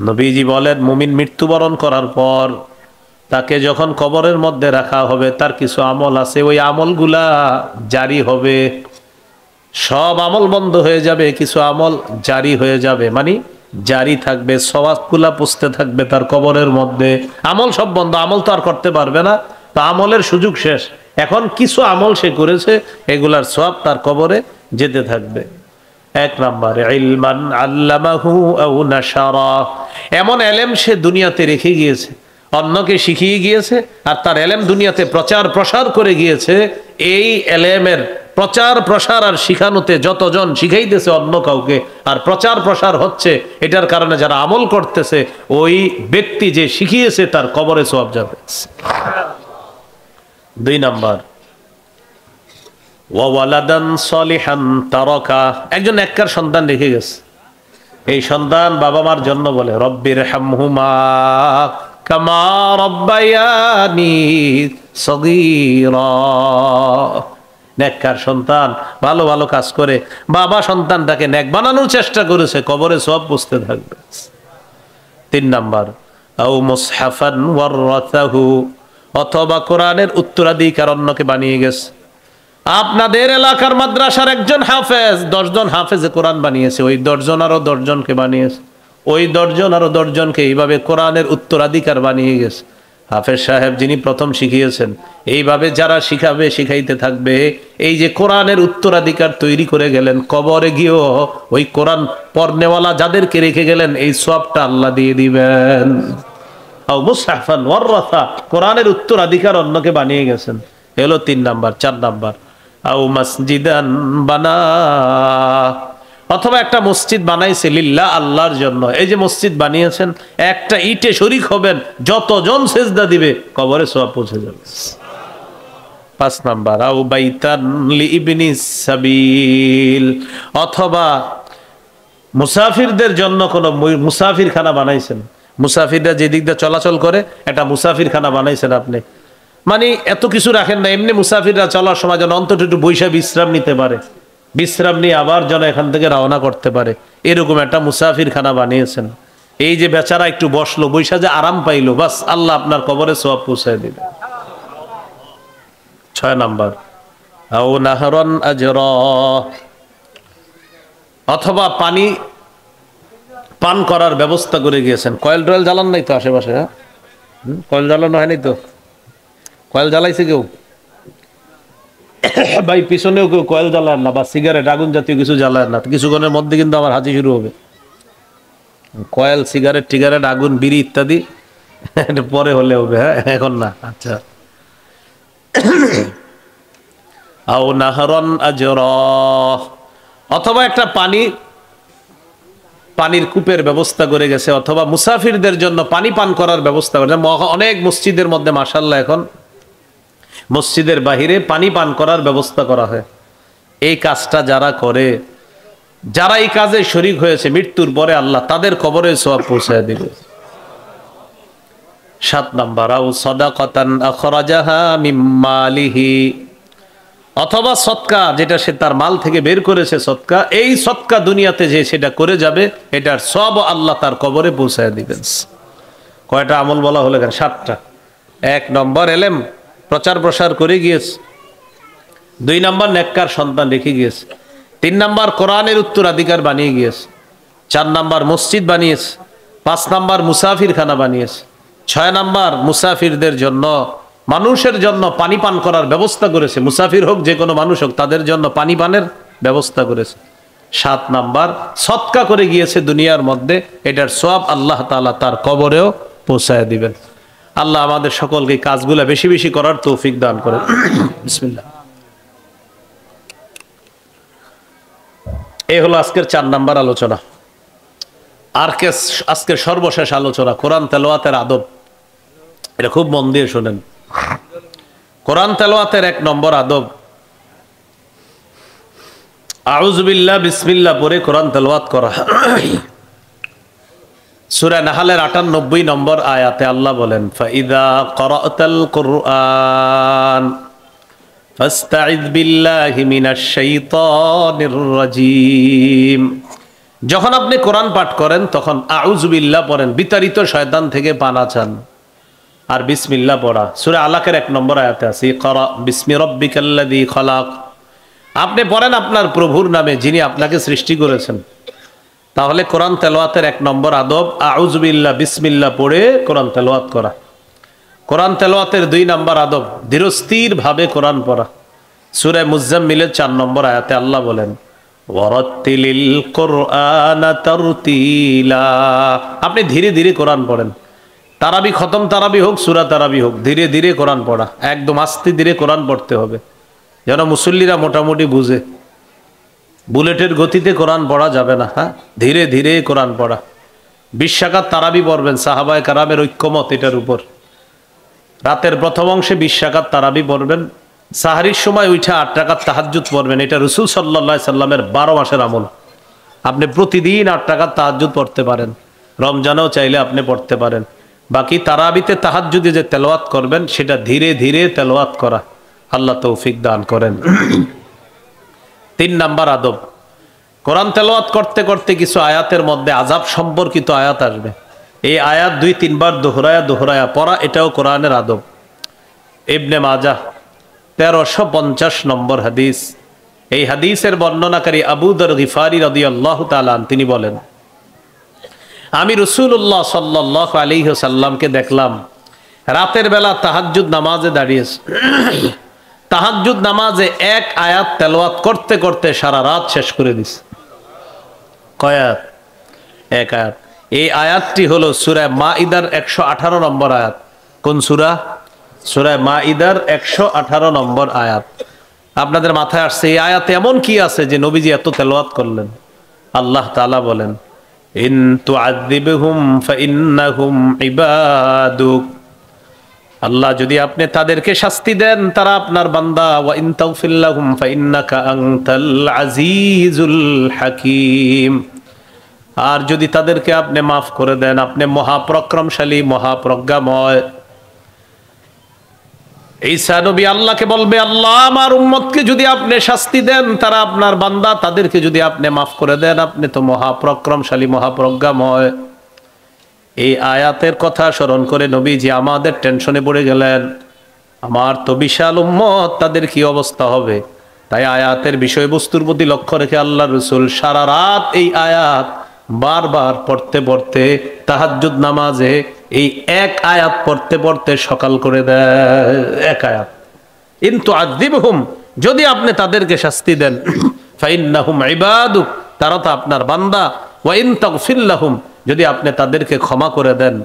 নবীজি বলেন মুমিন মৃত্যুবরণ করার পর তাকে যখন কবরের মধ্যে রাখা হবে তার কিছু আমল আছে, ওই আমলগুলা জারি হবে। সব আমল বন্ধ হয়ে যাবে, কিছু আমল জারি হয়ে যাবে, মানে জারি থাকবে, সওয়াবগুলা পুষতে থাকবে তার কবরের মধ্যে। আমল সব বন্ধ, আমল তো আর করতে পারবে না, তো আমলের সুযোগ শেষ। এখন কিছু আমল সে করেছে, এগুলার সওয়াব তার কবরে যেতে থাকবে। এক নম্বরে ইলমান আল্লামাহু আও নাশারা, এমন এলেম সে দুনিয়াতে রেখে গিয়েছে, অন্যকে শিখিয়ে গিয়েছে, আর তার এলেম দুনিয়াতে প্রচার প্রসার করে গিয়েছে। এই এলেমের প্রচার প্রসার আর শিখানোতে যতজন শিখাইতেছে অন্য কাউকে, আর প্রচার প্রসার হচ্ছে, এটার কারণে যারা আমল করতেছে, ওই ব্যক্তি যে শিখিয়েছে তার কবরে সওয়াব যাবে। দুই নাম্বার ওয়ালাদান সলিহান তারাকা, একজন নেককার সন্তান রেখে গেছে। এই সন্তান বাবা মার জন্য বলে রব্বির হামহুমা কামা রব্বায়ানি সগীরা। নেককার সন্তান ভালো ভালো কাজ করে বাবা সন্তানটাকে নেক বানানোর চেষ্টা করেছে, কবরে সওয়াব পুষতে থাকবে। তিন নাম্বার আও মুসহাফান ওয়ারাতাহু, অথবা কোরআনের উত্তরাধিকার অন্যকে বানিয়ে গেছে। আপনাদের এলাকার মাদ্রাসার একজন হাফেজ 10 জন হাফেজে কোরআন বানিয়েছে, ওই 10 জন আরো 10 জনকে বানিয়েছে, ওই 10 জন আরো 10 জনকে এইভাবে কোরআনের উত্তরাধিকার বানিয়ে গেছে। হাফেজ সাহেব যিনি প্রথম শিখিয়েছেন, এইভাবে যারা শিখাবে শিখাইতে থাকবে, এই যে কোরআনের উত্তরাধিকার তৈরি করে গেলেন, কবরে গিয়েও ওই কোরআন পড়নেওয়ালা যাদেরকে রেখে গেলেন এই সওয়াবটা আল্লাহ দিয়ে দিবেন। আও মুসহাফান ওয়ারাসা, কোরআনের উত্তরাধিকার অন্যকে বানিয়ে গেছেন, এলো 3 নাম্বার। 4 নাম্বার আও মসজিদান বানা, অথবা একটা মসজিদ বানাইছে লিল্লাহ, আল্লাহর জন্য। এই যে মসজিদ বানিয়েছেন, একটা ইটে শরীক হবেন, যতজন সেজদা দিবে কবরে সওয়াব পৌঁছে যাবে। 5 নাম্বার আও বাইতান লিইবনিস সাবিল, অথবা মুসাফিরদের জন্য কোন মুসাফিরখানা বানাইছেন, মুসাফিররা যে দিক দিয়ে চলাচল করে একটা মুসাফিরখানা বানাইছেন আপনি, মানে এত কিছু রাখেন না, এমনি মুসাফিররা চলার সময় যেন অন্তত একটু বৈশা বিশ্রাম নিতে পারে, বিশ্রাম নিয়ে আবার যেন এখান থেকে রওনা করতে পারে, এরকম একটা মুসাফিরখানা বানিয়েছেন। এই যে বেচারা একটু বসলো, বৈশা যে আরাম পাইলো, বাস আল্লাহ আপনার কবরে সওয়াব পৌঁছায় দিবে। 6 নাম্বার আও নাহরান আজরা, অথবা পানি পান করার ব্যবস্থা করে গিয়েছেন। কয়েল টয়েল জ্বালান নাই তো আশেপাশে? হ্যাঁ, কয়েল জ্বালানো হয়নি তো? কয়েল জ্বালাইছে কেউ? ভাই পিছনেও কেউ কয়েল জ্বালায় না, বা সিগারেট আগুন জাতীয় কিছু জ্বালায় না, কিছুক্ষণের মধ্যে কিন্তু আমার হাতি শুরু হবে। কয়েল, সিগারেট টিগারেট, আগুন, বিড়ি ইত্যাদি পরে হলে হবে, হ্যাঁ, এখন না। আচ্ছা, আও নাহরান আজরা, অথবা একটা পানির কূপের ব্যবস্থা করে গেছে, অথবা মুসাফিরদের জন্য পানি পান করার ব্যবস্থা করে। অনেক মসজিদের মধ্যে মাশাআল্লাহ এখন মসজিদের বাহিরে পানি পান করার ব্যবস্থা করা হয়। এই কাজটা যারা করে, যারা এই কাজে শরীক হয়েছে, মৃত্যুর পরে আল্লাহ তাদের কবরে সওয়াব পৌঁছায় দিবে। 7 নাম্বার আও সাদাকাতান আখরাজাহা মিন মালিহি, অথবা সদকা, যেটা সে তার মাল থেকে বের করেছে সদকা, এই সদকা দুনিয়াতে যে সেটা করে যাবে, এটার সব আল্লাহ তার কবরে পৌঁছায় দিবেন। কয়টা আমল বলা হলো এখানে? 7টা। 1 নম্বর এলেম প্রচার প্রসার করে গিয়েছে। 2 নম্বর নেককার সন্তান রেখে গিয়েছে। 3 নম্বর কোরআনের উত্তরাধিকার বানিয়ে গিয়েছে। 4 নম্বর মসজিদ বানিয়েছে। 5 নম্বর মুসাফিরখানা বানিয়েছে। 6 নম্বর মুসাফিরদের জন্য, মানুষের জন্য পানি পান করার ব্যবস্থা করেছে, মুসাফির হোক যে কোনো মানুষ হোক তাদের জন্য পানি পানের ব্যবস্থা করেছে। 7 নাম্বার সদকা করে গিয়েছে দুনিয়ার মধ্যে, এটার সওয়াব আল্লাহ তাআলা তার কবরেও পৌঁছায় দিবেন। আল্লাহ আমাদের সকলকে কাজগুলো বেশি বেশি করার তৌফিক দান করেন। বিসমিল্লাহ। এই হলো আজকের 4 নাম্বার আলোচনা। আর আজকের সর্বশেষ আলোচনা কোরআন তেলাওয়াতের আদব। এটা খুব মন দিয়ে শুনেন। কোরআন তেলাওয়াতের 1 নম্বর আদব, আউযু বিল্লাহ বিসমিল্লাহ পড়ে কোরআন তেলাওয়াত করা। সূরা নাহলের 98 নম্বর আয়াতে আল্লাহ বলেন, ফাইদা ক্বরাতাল কুরআন ফাস্তাইয বিল্লাহি মিনাশ শাইতানির রাজীম। যখন আপনি কোরআন পাঠ করেন তখন আউযু বিল্লাহ পড়েন, বিতাড়িত শয়তান থেকে পানা চান। আর বিসমিল্লাহ পড়া সূরা আলাকের 1 নম্বর আয়াতে আছে, ইকরা বিসমি রাব্বিকাল্লাযী খলাক। আপনি পড়েন আপনার প্রভুর নামে যিনি আপনাকে সৃষ্টি করেছেন। তাহলে কোরআন তেলাওয়াতের 1 নম্বর আদব আউযু বিল্লাহ বিসমিল্লাহ পড়ে কোরআন তেলাওয়াত করা। কোরআন তেলাওয়াতের 2 নম্বর আদব ধীরস্থির ভাবে কোরআন পড়া। সূরা মুজাম্মিলের 4 নম্বর আয়াতে আল্লাহ বলেন, ওয়ারাত্তিলিল কুরআনা তারতিলা। আপনি ধীরে ধীরে কোরআন পড়েন। তারাবি খতম তারাবি হোক, সূরা তারাবি হোক, ধীরে ধীরে কোরআন পড়া, একদম আস্তে ধীরে কোরআন পড়তে হবে যেন মুসল্লিরা মোটামুটি বুঝে। বুলেটের গতিতে কোরআন পড়া যাবে না। হ্যাঁ, ধীরে ধীরে কোরআন পড়া। 20 রাকাত তারাবি পড়বেন, সাহাবায়ে কেরামের ঐক্যমত এটার উপর। রাতের প্রথম অংশে 20 রাকাত তারাবি পড়বেন, সাহারির সময় উঠে 8 রাকাত তাহাজ্জুদ পড়বেন। এটা রাসূল সাল্লাল্লাহু আলাইহি সাল্লামের 12 মাসের আমল। আপনি প্রতিদিন 8 রাকাত তাহাজ্জুদ পড়তে পারেন, রমজানেও চাইলে আপনি পড়তে পারেন। বাকি তারাবিতে তাহাজ্জুদে যে তেলাওয়াত করবেন সেটা ধীরে ধীরে তেলাওয়াত করা। আল্লাহ তৌফিক দান করেন। 3 নাম্বার আদব, কোরআন তেলাওয়াত করতে করতে কিছু আয়াতের মধ্যে আযাব সম্পর্কিত আয়াত আসবে। এই আয়াত 2-3 বার দোহরায়া পড়া, এটাও কোরআনের আদব। ইবনে মাজাহ 1350 নম্বর হাদিস। এই হাদিসের বর্ণনাকারী আবু যর গিফারি রাদিয়াল্লাহু তাআলা তিনি বলেন, আমি রাসূলুল্লাহ সাল্লাল্লাহু আলাইহি ওয়াসাল্লামকে দেখলাম রাতের বেলা তাহাজ্জুদ নামাজে দাঁড়িয়েছে। তাহাজ্জুদ নামাজে 1 আয়াত তেলাওয়াত করতে করতে সারা রাত শেষ করে দিছে। কয় আয়াত? 1 আয়াত। এই আয়াতটি হলো সূরা মাইদার 118 নম্বর আয়াত। কোন সূরা? সূরা মাইদার 118 নম্বর আয়াত। আপনাদের মাথায় আসছে এই আয়াতে এমন কি আছে যে নবীজি এত তেলাওয়াত করলেন? আল্লাহ তাআলা বলেন, ইন তুআযিবহুম ফাইন্নাহুম ইবাদুক। আল্লাহ যদি আপনি তাদেরকে শাস্তি দেন তারা আপনার বান্দা, ওয়া ইন তাগফির লাহুম ফাইন্নাকা আনতাল আজিজুল হাকীম। আর যদি তাদেরকে আপনি মাফ করে দেন আপনি মহাপরাক্রমশালী মহাপ্রজ্ঞাময়। ঈসা নবী আল্লাহকে বলবে, আল্লাহ আমার উম্মতকে যদি আপনি শাস্তি দেন তারা আপনার বান্দা, তাদেরকে যদি আপনি মাফ করে দেন আপনি তো মহাপরাক্রমশালী মহাপ্রজ্ঞাময়। এই আয়াতের কথা স্মরণ করে নবীজি আমাদের টেনশনে পড়ে গেলেন, আমার তো বিশাল উম্মত, তাদের কি অবস্থা হবে। তাই আয়াতের বিষয়বস্তুর প্রতি লক্ষ্য রেখে আল্লাহ রাসূল সারা রাত এই আয়াত বারবার পড়তে পড়তে তাহাজ্জুদ নামাজে এই 1 আয়াত পড়তে পড়তে সকাল করে দেয়। 1 আয়াত, ইন তুআযিবহুম, যদি আপনি তাদেরকে শাস্তি দেন, ফাইন্নাহুম ইবাদুক, তারা তো আপনার বান্দা, ওয়া ইন তাগফির লাহুম, যদি আপনি তাদেরকে ক্ষমা করে দেন,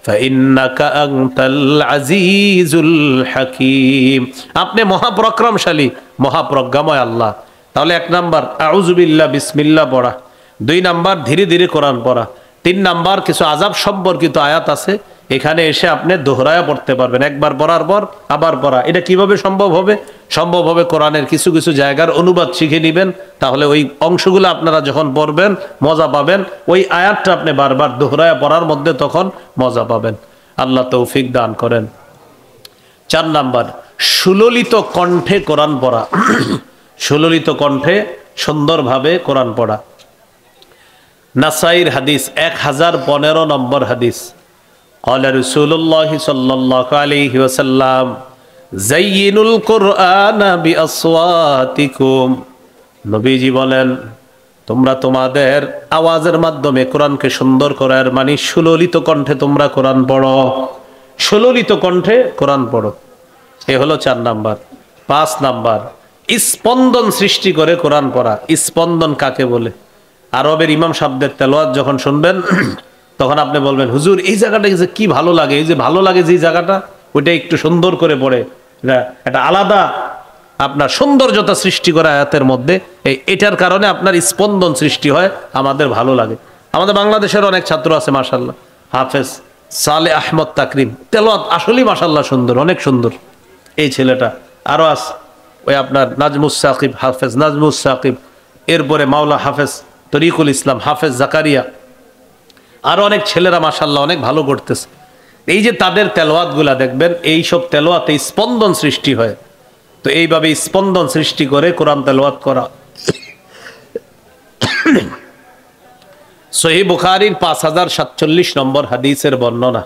ফাইন্নাকা আনতাল আজিজুল হাকীম, আপনি মহাপরাক্রমশালী মহাপ্রজ্ঞাময় আল্লাহ। তাহলে 1 নাম্বার আউযু বিল্লাহ বিসমিল্লাহ পড়া, 2 নাম্বার ধীরে ধীরে কোরআন পড়া, 3 নাম্বার কিছু আযাব সম্পর্কিত আয়াত আছে, এখানে এসে আপনি দোহরায়া পড়তে পারবেন। একবার পড়ার পর আবার পড়া। এটা কিভাবে সম্ভব হবে? সম্ভব হবে কোরআনের কিছু কিছু জায়গার অনুবাদ শিখে নেবেন, তাহলে ওই অংশগুলো আপনারা যখন পড়বেন মজা পাবেন। ওই আয়াতটা আপনি বারবার দোহরায়া পড়ার মধ্যে তখন মজা পাবেন। আল্লাহ তৌফিক দান করেন। 4 নাম্বার সুললিত কণ্ঠে কোরআন পড়া। সুললিত কণ্ঠে সুন্দরভাবে কোরআন পড়া। নাসাইর হাদিস 1015 নম্বর হাদিস। قال رسول الله صلى الله عليه وسلم زينوا القرآن بأصواتكم। নবীজি বলেন তোমরা তোমাদের আওয়াজের মাধ্যমে কোরআনকে সুন্দর করার মানে সুললিত কণ্ঠে তোমরা কোরআন পড়ো। সুললিত কণ্ঠে কোরআন পড়ো, এ হলো 4 নাম্বার। 5 নাম্বার স্পন্দন সৃষ্টি করে কোরআন পড়া। স্পন্দন কাকে বলে? আরবের ইমাম সাহেবদের তেলাওয়াত যখন শুনবেন তখন আপনি বলবেন, হুজুর এই জায়গাটা যে কি ভালো লাগে, এই যে ভালো লাগে যে জায়গাটা, ওইটা একটু সুন্দর করে পড়ে, এটা আলাদা আপনার সৌন্দর্যতা সৃষ্টি করে আয়াতের মধ্যে। এটার কারণে আপনার স্পন্দন সৃষ্টি হয়, আমাদের ভালো লাগে। আমাদের বাংলাদেশের অনেক ছাত্র আছে মাশাআল্লাহ, হাফেজ সালে আহমদ তাকরিম, তেলাওয়াত আসলেই মাশাআল্লাহ সুন্দর, অনেক সুন্দর এই ছেলেটা। আরো আছে ওই আপনার নাজমুস সাকিব, হাফেজ নাজমুস সাকিব, এরপরে মাওলা হাফেজ তরিকুল ইসলাম, হাফেজ জাকারিয়া, আরো অনেক ছেলেরা মাশাআল্লাহ অনেক ভালো করতেছে। এই যে তাদের তেলাওয়াত গুলা দেখবেন, এই সব তেলাওয়াতে স্পন্দন সৃষ্টি হয়। তো এইভাবে স্পন্দন সৃষ্টি করে কোরআন তেলাওয়াত করা। সহিহ বুখারীর 5047 নম্বর হাদিসের বর্ণনা।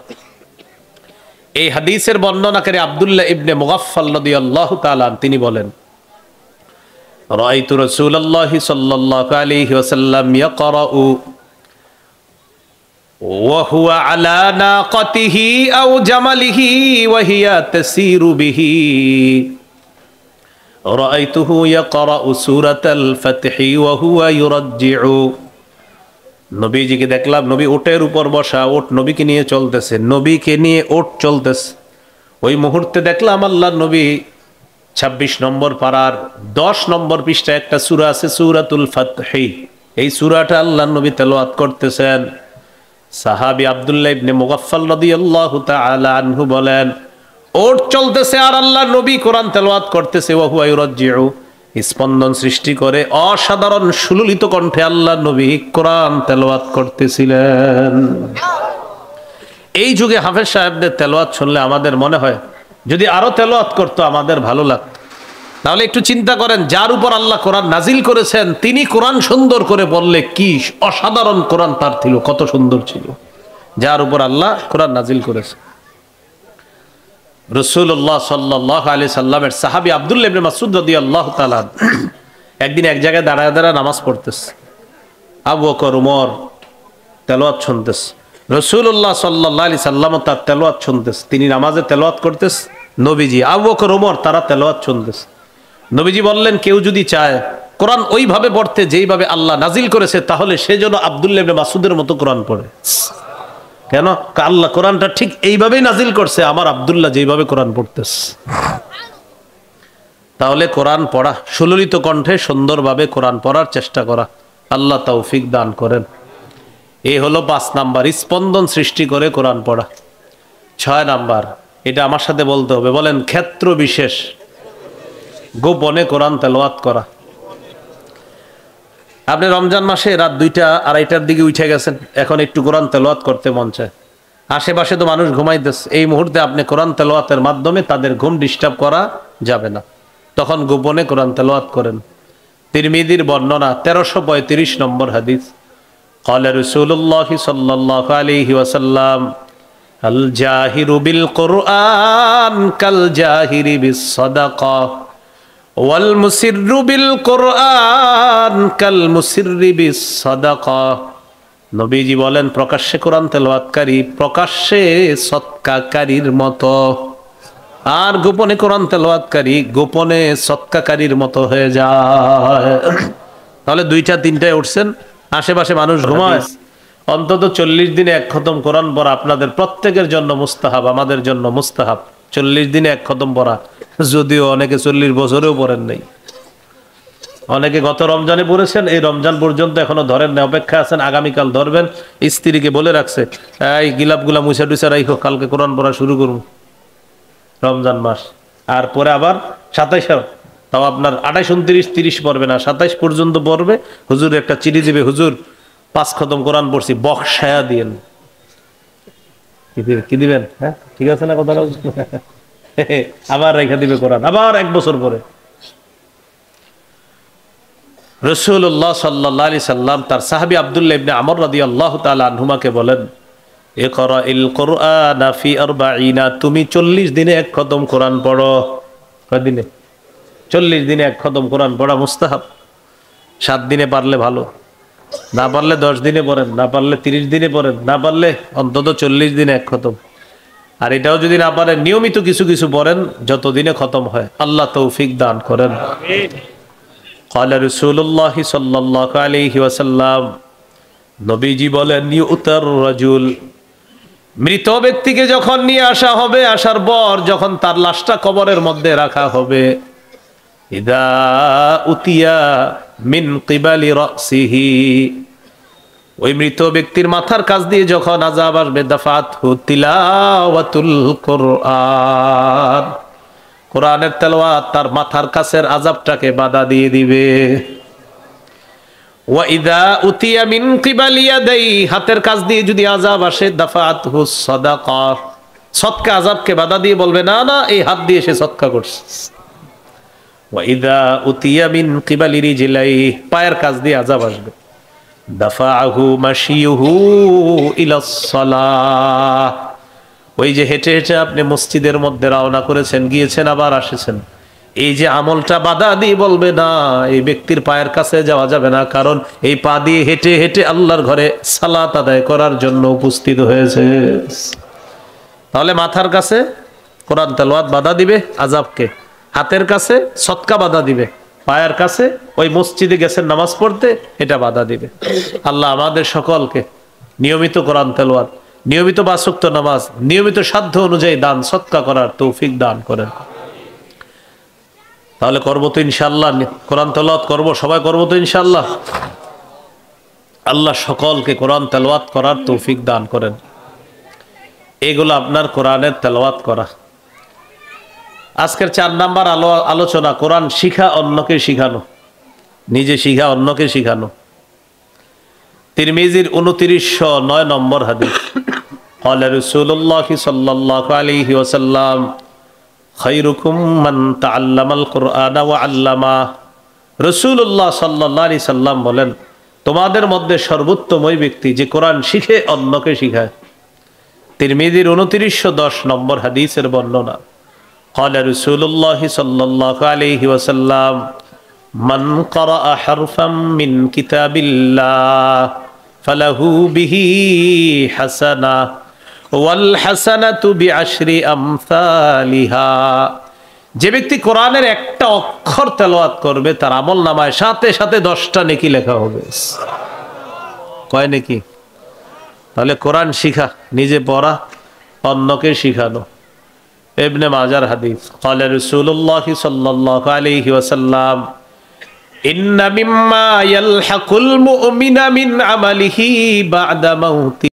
এই হাদিসের বর্ণনাকারী আব্দুল্লাহ ইবনে মুগাফফাল রাদিয়াল্লাহু তাআলা তিনি বলেন, রাআইতু রাসূলুল্লাহি সাল্লাল্লাহু আলাইহি ওয়াসাল্লাম ইয়াকরাউ ওয়া হুয়া আলা নাকাতিহি আও জামালিহি ওয়া হিয়া তাসিরু বিহি, রাআইতুহু ইয়াকরাউ সূরাতাল ফাতহি ওয়া হুয়া ইউরাজ্জিউ। নবীজিকে দেখলাম, নবী ওটের উপর বসা, ওট নবীকে নিয়ে চলতেছে, নবীকে নিয়ে ওট চলতেছে। ওই মুহূর্তে দেখলাম আল্লাহর নবী 26 নম্বর পারার 10 নম্বর পৃষ্ঠায় একটা সূরা আছে, সূরাতুল ফাতহি। এই সূরাটা আল্লাহর নবী তেলাওয়াত করতেছেন। সাহাবী আব্দুল্লাহ ইবনে মুগাফফাল রাদিয়াল্লাহু তাআলা আনহু বলেন, ওট চলতেছে আর আল্লাহর নবী কোরআন তেলাওয়াত করতেছে, ওয়া হুয়া ইউরাজ্জিউ, স্পন্দন সৃষ্টি করে অসাধারণ সুললিত কণ্ঠে আল্লাহর নবী কোরআন তেলাওয়াত করতেছিলেন। এই যুগে হাফেজ সাহেবদের তেলাওয়াত শুনলে আমাদের মনে হয় যদি আরো তেলাওয়াত করতো আমাদের ভালো লাগতো। তাহলে একটু চিন্তা করেন, যার উপর আল্লাহ কোরআন নাজিল করেছেন তিনি কোরআন সুন্দর করে বললে কি অসাধারণ কোরআন তার ছিল, কত সুন্দর ছিল যার উপর আল্লাহ কোরআন নাজিল করেছে। রাসূলুল্লাহ সাল্লাল্লাহু আলাইহি সাল্লামের সাহাবী আব্দুল্লাহ ইবনে মাসউদ রাদিয়াল্লাহু তাআলা একদিন এক জায়গায় দাঁড়ায় দাঁড়ায় নামাজ পড়তেছে, আবু বকর ওমর তেলাওয়াত শুনতেছে, রাসূলুল্লাহ সাল্লাল্লাহু আলাইহি সাল্লাম তার তেলাওয়াত শুনতেছে, তিনি নামাজে তেলাওয়াত করতেছে, নবীজি আবু বকর ওমর তারা তেলাওয়াত শুনতেছে। নবীজি বললেন, কেউ যদি চায় কোরআন ওইভাবে পড়তে যেইভাবে আল্লাহ নাজিল করেছে তাহলে সে যেন আব্দুল্লাহ ইবনে মাসউদের মতো কোরআন পড়ে। কেন? আল্লাহ কোরআনটা ঠিক এইভাবেই নাজিল করছে, আমার আব্দুল্লাহ যেইভাবে কোরআন পড়তেছে। তাহলে কোরআন পড়া, সুললিত কণ্ঠে সুন্দরভাবে কোরআন পড়ার চেষ্টা করা, আল্লাহ তৌফিক দান করেন। এই হলো 5 নাম্বার, স্পন্দন সৃষ্টি করে কোরআন পড়া। 6 নাম্বার, এটা আমার সাথে বলতে হবে, বলেন, ক্ষেত্র বিশেষ গোপনে কোরআন তেলাওয়াত করা। আপনি রমজান মাসে রাত 2টা 2:30টার দিকে উঠে গেছেন, এখন একটু কোরআন তেলাওয়াত করতে মন চায়, আশেপাশে তো মানুষ ঘুমাইতেছে, এই মুহূর্তে আপনি কোরআন তেলাওয়াতের মাধ্যমে তাদের ঘুম ডিস্টার্ব করা যাবে না, তখন গোপনে কোরআন তেলাওয়াত করেন। তিরমিজির বর্ণনা 1335 নম্বর হাদিস, ক্বালা রাসূলুল্লাহ সাল্লাল্লাহু আলাইহি ওয়াসাল্লাম, আল জাহিরু বিল কুরআন কাল জাহিরি বিস সাদাকা ওয়াল মুসিররু বিল কুরআন কাল মুসিররি বিস সাদাকা। নবীজি বলেন, প্রকাশ্যে কোরআন তেলাওয়াতকারী প্রকাশ্যে সদকাকারীর মতো, আর গোপনে কোরআন তেলাওয়াতকারী গোপনে সদকাকারীর মতো হয়ে যায়। তাহলে 2টা 3টায় উঠছেন, আশেপাশে মানুষ ঘুমায়, অন্তত 40 দিনে 1 খতম কোরআন পড়া আপনাদের প্রত্যেকের জন্য মুস্তাহাব, আমাদের জন্য মুস্তাহাব। 40 দিনে 1 খতম পড়া, যদিও অনেকে 40 বছরেও পড়েন নাই, অনেকে গত রমজানে পড়েছেন, এই রমজান পর্যন্ত এখনো ধরেন না, অপেক্ষা আছেন আগামীকাল ধরবেন। স্ত্রীকে বলে রাখছে, এই গিলাপগুলা মুছা টুছা রাখো, কালকে কোরআন পড়া শুরু করুন, রমজান মাস। আর পরে আবার 27, তাও আপনার 28, 29, 30 পড়বে না, 27 পর্যন্ত পড়বে। হুজুর একটা চিঠি দিবে, হুজুর 5 খতম কোরআন পড়ছি, বক্সায়া দিয়েন। কি দিবেন? হ্যাঁ, ঠিক আছে না কথাটা? আবার রেখে দিবে কোরআন, আবার 1 বছর পরে। রাসূলুল্লাহ সাল্লাল্লাহু আলাইহি সাল্লাম তার সাহাবী আব্দুল্লাহ ইবনে আমর রাদিয়াল্লাহু তাআলা আনহুমাকে বলেন, ইকরাইল কুরআনা ফি 40, তুমি 40 দিনে 1 খতম কোরআন পড়ো। কয় দিনে? 40 দিনে 1 খতম কোরআন পড়া মুস্তাহাব। 7 দিনে পারলে ভালো, না পারলে 10 দিনে পড়েন, না পারলে 30 দিনে পড়েন, না পারলে অন্তত 40 দিনে 1 খতম। আর এটাও যদি না পারেন নিয়মিত কিছু কিছু পড়েন, যত দিনে খতম হয়। আল্লাহ তৌফিক দান করেন। আমিন। ক্বালা রাসূলুল্লাহ সাল্লাল্লাহু আলাইহি ওয়াসাল্লাম, নবীজি বলেন, ইউতার রাজুল, মৃত ব্যক্তিকে যখন নিয়ে আসা হবে, আসার পর যখন তার লাশটা কবরের মধ্যে রাখা হবে, ইদা উতিয়া মিন কিবালি রাসিহি, ওই মৃত ব্যক্তির মাথার কাছ দিয়ে যখন আযাব আসবে, দাফাতহু তিলাওয়াতুল কুরআন, কোরআনের তেলাওয়াত তার মাথার কাছের আযাবটাকে বাধা দিয়ে দিবে। ওয়া ইদা উতিয়া মিন কিবালি ইয়াদাই, হাতের কাছ দিয়ে যদি আযাব আসে, দাফাতহু সাদাকা, সদকা আযাবকে বাধা দিয়ে বলবে, না না, এই হাত দিয়ে সে সদকা করছে। ওয়া ইদা উতিয়া মিন কিবালি রিজলাই, পায়ের কাছ দিয়ে আযাব আসবে, দাফাহু মাশিয়ুহু ইলাস সালাহ। ওই যে হেঁটে হেঁটে আপনি মসজিদের মধ্যে রওনা করেছেন, গিয়েছেন, আবার আসেছেন, এই যে আমলটা বাধা দিয়ে বলবে না, এই ব্যক্তির পায়ের কাছে যাওয়া যাবে না, কারণ এই পা দিয়ে হেঁটে হেঁটে আল্লাহর ঘরে সালাত আদায় করার জন্য উপস্থিত হয়েছে। তাহলে মাথার কাছে কোরআন তেলাওয়াত বাধা দিবে আযাবকে, হাতের কাছে সদকা বাধা দিবে, পায়ের কাছে ওই মসজিদে গেছেন নামাজ পড়তে, এটা বাধা দিবে। আল্লাহ আমাদের সকলকে নিয়মিত কোরআন তেলাওয়াত, নিয়মিত ৫ ওয়াক্ত নামাজ, নিয়মিত সাধ্য অনুযায়ী দান সদকা করার তৌফিক দান করেন। তাহলে করবো তো ইনশাআল্লাহ, কোরআন তেলাওয়াত করবো, সবাই করবো তো ইনশাআল্লাহ। আল্লাহ সকলকে কোরআন তেলাওয়াত করার তৌফিক দান করেন। এগুলো আপনার কোরআনের তেলাওয়াত করা। আজকের ৪ নাম্বার আলোচনা, কোরআন শিখা অন্যকে শিখানো, নিজে শিখা অন্যকে শিখানো। তিরমিজির ২৯০৯ নম্বর হাদিস, ক্বালা রাসূলুল্লাহ সাল্লাল্লাহু আলাইহি ওয়াসাল্লাম খায়রুকুম মান তাআল্লামাল কুরআনা ওয়া আল্লামা। রাসূলুল্লাহ সাল্লাল্লাহু আলাইহি সাল্লাম বলেন, তোমাদের মধ্যে সর্বোত্তম ওই ব্যক্তি যে কোরআন শিখে অন্যকে শিখায়। তিরমিজির ২৯১০ নম্বর হাদিসের বর্ণনা, ক্বালা রাসূলুল্লাহ সাল্লাল্লাহু আলাইহি ওয়াসাল্লাম মান ক্বারাআ হারফাম মিন কিতাবিল্লাহ ফালাহু বিহি হাসানাহ ওয়াল হাসানাতু বিআশরি আমসালিহা। যে ব্যক্তি কোরআনের একটা অক্ষর তেলাওয়াত করবে, তার আমলনামায় সাথে সাথে 10টা নেকি লেখা হবে। কয় নেকি? তাহলে কোরআন শিখা, নিজে পড়া, অন্যকে শিখানো। ইবনে মাজার হাদিস, ক্বালা রাসূলুল্লাহ সাল্লাল্লাহু আলাইহি ওয়াসাল্লাম ইন্না মিম্মা ইয়ালহাকুল মুমিনা মিন আমালিহি বা'দা মাউতি